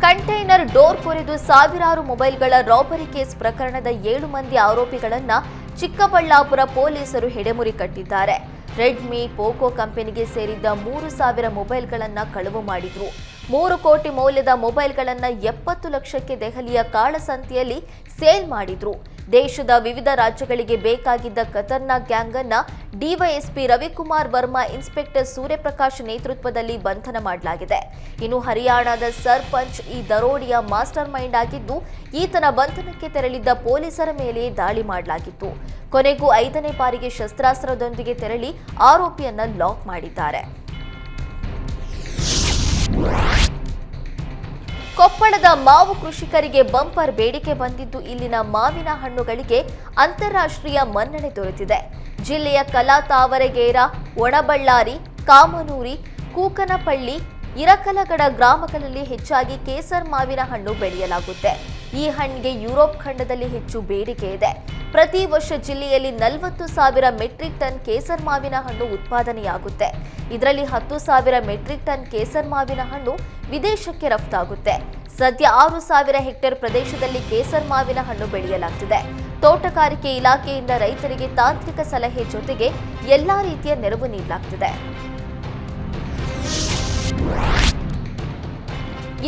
Container door ಕೊರೆದು ಸಾವಿರಾರು ಮೊಬೈಲ್ಗಳ robbery case ಪ್ರಕರಣದ 7 ಮಂದಿ ಆರೋಪಿಗಳನ್ನ ಚಿಕ್ಕಬಳ್ಳಾಪುರ ಪೊಲೀಸರು ಹೆಡೆಮುರಿ ಕಟ್ಟಿದ್ದಾರೆ. ರೆಡ್ಮಿ, ಪೋಕೋ ಕಂಪನಿಗೆ ಸೇರಿದ್ದ 3,000 ಮೊಬೈಲ್ಗಳನ್ನು ಕಳವು ಮಾಡಿದ್ರು. 3 ಕೋಟಿ ಮೌಲ್ಯದ ಮೊಬೈಲ್ಗಳನ್ನು 70 ಲಕ್ಷಕ್ಕೆ ದೆಹಲಿಯ ಕಾಳಸಂತೆಯಲ್ಲಿ ಸೇಲ್ ಮಾಡಿದ್ರು. ದೇಶದ ವಿವಿಧ ರಾಜ್ಯಗಳಿಗೆ ಬೇಕಾಗಿದ್ದ ಖತರ್ನಾಕ್ ಗ್ಯಾಂಗ್ ಅನ್ನ ಡಿವೈಎಸ್ಪಿ ರವಿಕುಮಾರ್ ವರ್ಮಾ, ಇನ್ಸ್ಪೆಕ್ಟರ್ ಸೂರ್ಯಪ್ರಕಾಶ್ ನೇತೃತ್ವದಲ್ಲಿ ಬಂಧನ ಮಾಡಲಾಗಿದೆ. ಇನ್ನು ಹರಿಯಾಣದ ಸರ್ಪಂಚ್ ಈ ದರೋಡೆಯ ಮಾಸ್ಟರ್ ಮೈಂಡ್ ಆಗಿದ್ದು, ಈತನ ಬಂಧನಕ್ಕೆ ತೆರಳಿದ್ದ ಪೊಲೀಸರ ಮೇಲೆ ದಾಳಿ ಮಾಡಲಾಗಿತ್ತು. ಕೊನೆಗೂ 5ನೇ ಬಾರಿಗೆ ಶಸ್ತ್ರಾಸ್ತ್ರದೊಂದಿಗೆ ತೆರಳಿ ಆರೋಪಿಯನ್ನ ಲಾಕ್ ಮಾಡಿದ್ದಾರೆ. ಕೊಪ್ಪಳದ ಮಾವು ಕೃಷಿಕರಿಗೆ ಬಂಪರ್ ಬೇಡಿಕೆ ಬಂದಿದ್ದು, ಇಲ್ಲಿನ ಮಾವಿನ ಹಣ್ಣುಗಳಿಗೆ ಅಂತಾರಾಷ್ಟ್ರೀಯ ಮನ್ನಣೆ ದೊರೆತಿದೆ. ಜಿಲ್ಲೆಯ ಕಲಾತಾವರೆಗೇರ, ಒಣಬಳ್ಳಾರಿ, ಕಾಮನೂರಿ, ಕೂಕನಪಳ್ಳಿ, ಇರಕಲಗಡ ಗ್ರಾಮಗಳಲ್ಲಿ ಹೆಚ್ಚಾಗಿ ಕೇಸರ್ ಮಾವಿನ ಹಣ್ಣು ಬೆಳೆಯಲಾಗುತ್ತೆ. ಈ ಹಣ್ಣಿಗೆ ಯುರೋಪ್ ಖಂಡದಲ್ಲಿ ಹೆಚ್ಚು ಬೇಡಿಕೆ ಇದೆ. ಪ್ರತಿ ವರ್ಷ ಜಿಲ್ಲೆಯಲ್ಲಿ 40,000 ಮೆಟ್ರಿಕ್ ಟನ್ ಕೇಸರ್ ಮಾವಿನ ಹಣ್ಣು ಉತ್ಪಾದನೆಯಾಗುತ್ತೆ. ಇದರಲ್ಲಿ 10,000 ಮೆಟ್ರಿಕ್ ಟನ್ ಕೇಸರ್ ಮಾವಿನ ಹಣ್ಣು ವಿದೇಶಕ್ಕೆ ರಫ್ತಾಗುತ್ತೆ. ಸದ್ಯ 6,000 ಹೆಕ್ಟೇರ್ ಪ್ರದೇಶದಲ್ಲಿ ಕೇಸರ್ ಮಾವಿನ ಹಣ್ಣು ಬೆಳೆಯಲಾಗುತ್ತಿದೆ. ತೋಟಗಾರಿಕೆ ಇಲಾಖೆಯಿಂದ ರೈತರಿಗೆ ತಾಂತ್ರಿಕ ಸಲಹೆ ಜೊತೆಗೆ ಎಲ್ಲಾ ರೀತಿಯ ನೆರವು ನೀಡಲಾಗುತ್ತಿದೆ.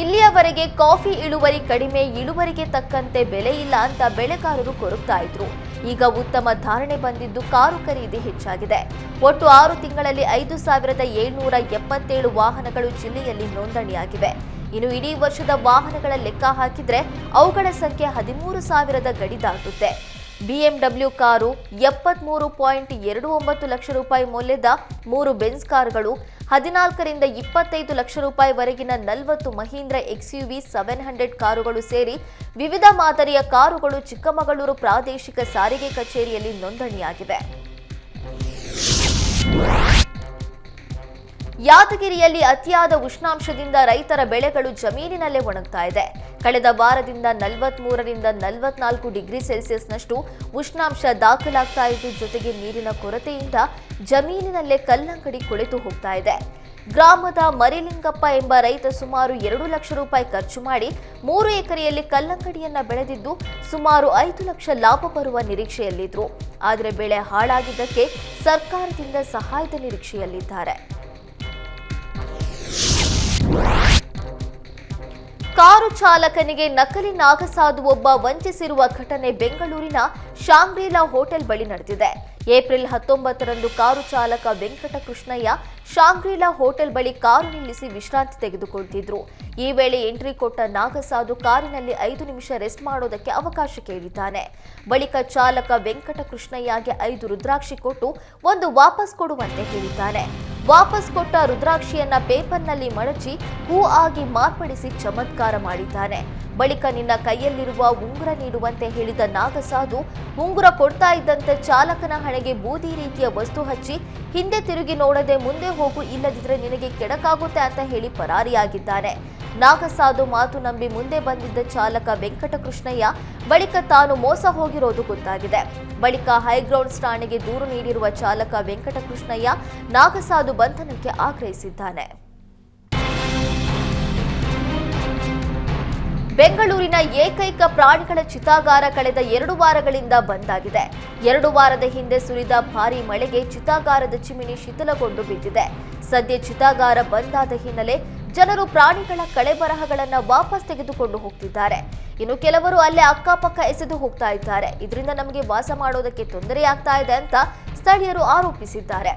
ಇಲ್ಲಿಯವರೆಗೆ ಕಾಫಿ ಇಳುವರಿ ಕಡಿಮೆ, ಇಳುವರಿಗೆ ತಕ್ಕಂತೆ ಬೆಲೆ ಇಲ್ಲ ಅಂತ ಬೆಳೆಗಾರರು ಕೊರಗ್ತಾ ಇದ್ರು. ಈಗ ಉತ್ತಮ ಧಾರಣೆ ಬಂದಿದ್ದು ಕಾರು ಖರೀದಿ ಹೆಚ್ಚಾಗಿದೆ. ಒಟ್ಟು 6 ತಿಂಗಳಲ್ಲಿ 5,777 ವಾಹನಗಳು ಜಿಲ್ಲೆಯಲ್ಲಿ ನೋಂದಣಿಯಾಗಿವೆ. ಇನ್ನು ಇಡೀ ವರ್ಷದ ವಾಹನಗಳ ಲೆಕ್ಕ ಹಾಕಿದ್ರೆ ಅವುಗಳ ಸಂಖ್ಯೆ 13,000 ಗಡಿ ದಾಟುತ್ತೆ. ಬಿಎಂಡಬ್ಲ್ಯೂ ಕಾರು 73.29 ಲಕ್ಷ ರೂಪಾಯಿ ಮೌಲ್ಯದ 3 ಬೆನ್ಸ್ ಕಾರುಗಳು, 14ರಿಂದ 25 ಲಕ್ಷ ರೂಪಾಯಿವರೆಗಿನ 40 ಮಹೀಂದ್ರ XUV 700 ಕಾರುಗಳು ಸೇರಿ ವಿವಿಧ ಮಾದರಿಯ ಕಾರುಗಳು ಚಿಕ್ಕಮಗಳೂರು ಪ್ರಾದೇಶಿಕ ಸಾರಿಗೆ ಕಚೇರಿಯಲ್ಲಿ ನೋಂದಣಿಯಾಗಿವೆ. ಯಾದಗಿರಿಯಲ್ಲಿ ಅತಿಯಾದ ಉಷ್ಣಾಂಶದಿಂದ ರೈತರ ಬೆಳೆಗಳು ಜಮೀನಿನಲ್ಲೇ ಒಣಗ್ತಾ ಇದೆ. ಕಳೆದ ವಾರದಿಂದ 43ರಿಂದ 44 ಡಿಗ್ರಿ ಸೆಲ್ಸಿಯಸ್ನಷ್ಟು ಉಷ್ಣಾಂಶ ದಾಖಲಾಗ್ತಾ ಇದ್ದು, ಜೊತೆಗೆ ನೀರಿನ ಕೊರತೆಯಿಂದ ಜಮೀನಿನಲ್ಲೇ ಕಲ್ಲಂಗಡಿ ಕೊಳೆತು ಹೋಗ್ತಾ ಇದೆ. ಗ್ರಾಮದ ಮರಿಲಿಂಗಪ್ಪ ಎಂಬ ರೈತ ಸುಮಾರು 2 ಲಕ್ಷ ರೂಪಾಯಿ ಖರ್ಚು ಮಾಡಿ 3 ಎಕರೆಯಲ್ಲಿ ಕಲ್ಲಂಗಡಿಯನ್ನ ಬೆಳೆದಿದ್ದು, ಸುಮಾರು 5 ಲಕ್ಷ ಲಾಭ ಬರುವ ನಿರೀಕ್ಷೆಯಲ್ಲಿದ್ರು. ಆದರೆ ಬೆಳೆ ಹಾಳಾಗಿದ್ದಕ್ಕೆ ಸರ್ಕಾರದಿಂದ ಸಹಾಯದ ನಿರೀಕ್ಷೆಯಲ್ಲಿದ್ದಾರೆ. ಕಾರು ಚಾಲಕನಿಗೆ ನಕಲಿ ನಾಗಸಾಧು ಒಬ್ಬ ವಂಚಿಸಿರುವ ಘಟನೆ ಬೆಂಗಳೂರಿನ ಶಾಂಗ್ರಿಲಾ ಹೋಟೆಲ್ ಬಳಿ ನಡೆದಿದೆ. ಏಪ್ರಿಲ್ 19ರಂದು ಕಾರು ಚಾಲಕ ವೆಂಕಟಕೃಷ್ಣಯ್ಯ ಶಾಂಗ್ರಿಲಾ ಹೋಟೆಲ್ ಬಳಿ ಕಾರು ನಿಲ್ಲಿಸಿ ವಿಶ್ರಾಂತಿ ತೆಗೆದುಕೊಳ್ತಿದ್ರು. ಈ ವೇಳೆ ಎಂಟ್ರಿ ಕೊಟ್ಟ ನಾಗಸಾಧು ಕಾರಿನಲ್ಲಿ 5 ನಿಮಿಷ ರೆಸ್ಟ್ ಮಾಡೋದಕ್ಕೆ ಅವಕಾಶ ಕೇಳಿದ್ದಾನೆ. ಬಳಿಕ ಚಾಲಕ ವೆಂಕಟಕೃಷ್ಣಯ್ಯಗೆ 5 ರುದ್ರಾಕ್ಷಿ ಕೊಟ್ಟು 1 ವಾಪಸ್ ಕೊಡುವಂತೆ ಹೇಳಿದ್ದಾನೆ. ವಾಪಸ್ ಕೊಟ್ಟ ರುದ್ರಾಕ್ಷಿಯನ್ನ ಪೇಪರ್ನಲ್ಲಿ ಮಡಚಿ ಹೂ ಆಗಿ ಮಾರ್ಪಡಿಸಿ ಚಮತ್ಕಾರ ಮಾಡಿದ್ದಾನೆ. ಬಳಿಕ ನಿನ್ನ ಕೈಯಲ್ಲಿರುವ ಉಂಗುರ ನೀಡುವಂತೆ ಹೇಳಿದ ನಾಗಸಾಧು ಉಂಗುರ ಕೊಡ್ತಾ ಇದ್ದಂತೆ ಚಾಲಕನ ಹಣೆಗೆ ಬೂದಿ ರೀತಿಯ ವಸ್ತು ಹಚ್ಚಿ ಹಿಂದೆ ತಿರುಗಿ ನೋಡದೆ ಮುಂದೆ ಹೋಗು, ಇಲ್ಲದಿದ್ರೆ ನಿನಗೆ ಕೆಡಕಾಗುತ್ತೆ ಅಂತ ಹೇಳಿ ಪರಾರಿಯಾಗಿದ್ದಾನೆ. ನಾಗಸಾಧು ಮಾತು ನಂಬಿ ಮುಂದೆ ಬಂದಿದ್ದ ಚಾಲಕ ವೆಂಕಟಕೃಷ್ಣಯ್ಯ ಬಳಿಕ ತಾನು ಮೋಸ ಹೋಗಿರೋದು ಗೊತ್ತಾಗಿದೆ. ಬಳಿಕ ಹೈಗ್ರೌಂಡ್ಸ್ ಠಾಣೆಗೆ ದೂರು ನೀಡಿರುವ ಚಾಲಕ ವೆಂಕಟಕೃಷ್ಣಯ್ಯ ನಾಗಸಾಧು ಬಂಧನಕ್ಕೆ ಆಗ್ರಹಿಸಿದ್ದಾನೆ. ಬೆಂಗಳೂರಿನ ಏಕೈಕ ಪ್ರಾಣಿಗಳ ಚಿತಾಗಾರ ಕಳೆದ 2 ವಾರಗಳಿಂದ ಬಂದ್ ಆಗಿದೆ. 2 ವಾರದ ಹಿಂದೆ ಸುರಿದ ಭಾರೀ ಮಳೆಗೆ ಚಿತಾಗಾರದ ಚಿಮಿನಿ ಶಿಥಿಲಗೊಂಡು ಬಿದ್ದಿದೆ. ಸದ್ಯ ಚಿತಾಗಾರ ಬಂದ್ ಆದ ಹಿನ್ನೆಲೆ ಜನರು ಪ್ರಾಣಿಗಳ ಕಳೆಬರಹಗಳನ್ನು ವಾಪಸ್ ತೆಗೆದುಕೊಂಡು ಹೋಗ್ತಿದ್ದಾರೆ. ಇನ್ನು ಕೆಲವರು ಅಲ್ಲೇ ಅಕ್ಕಪಕ್ಕ ಎಸೆದು ಹೋಗ್ತಾ ಇದ್ದಾರೆ. ಇದರಿಂದ ನಮಗೆ ವಾಸ ಮಾಡೋದಕ್ಕೆ ತೊಂದರೆ ಆಗ್ತಾ ಇದೆ ಅಂತ ಸ್ಥಳೀಯರು ಆರೋಪಿಸಿದ್ದಾರೆ.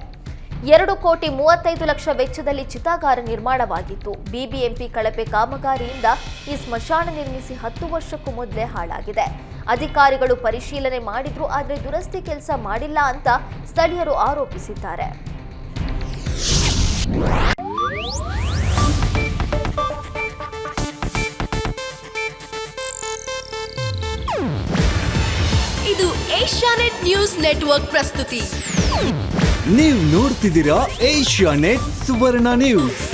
2,35 ಲಕ್ಷ ವೆಚ್ಚದಲ್ಲಿ ಚಿತಾಗಾರ ನಿರ್ಮಾಣವಾಗಿತ್ತು. ಬಿಬಿಎಂಪಿ ಕಳಪೆ ಕಾಮಗಾರಿಯಿಂದ ಈ ಸ್ಮಶಾನ ನಿರ್ಮಿಸಿ 10 ವರ್ಷಕ್ಕೂ ಮೊದಲೇ ಹಾಳಾಗಿದೆ. ಅಧಿಕಾರಿಗಳು ಪರಿಶೀಲನೆ ಮಾಡಿದ್ರು, ಆದರೆ ದುರಸ್ತಿ ಕೆಲಸ ಮಾಡಿಲ್ಲ ಅಂತ ಸ್ಥಳೀಯರು ಆರೋಪಿಸಿದ್ದಾರೆ. ಇದು ಏಷ್ಯಾನೆಟ್ ನ್ಯೂಸ್ ನೆಟ್ವರ್ಕ್ ಪ್ರಸ್ತುತಿ. ನೀವು ನೋಡ್ತಿದ್ದೀರಾ ಏಷ್ಯಾನೆಟ್ ಸುವರ್ಣ ನ್ಯೂಸ್.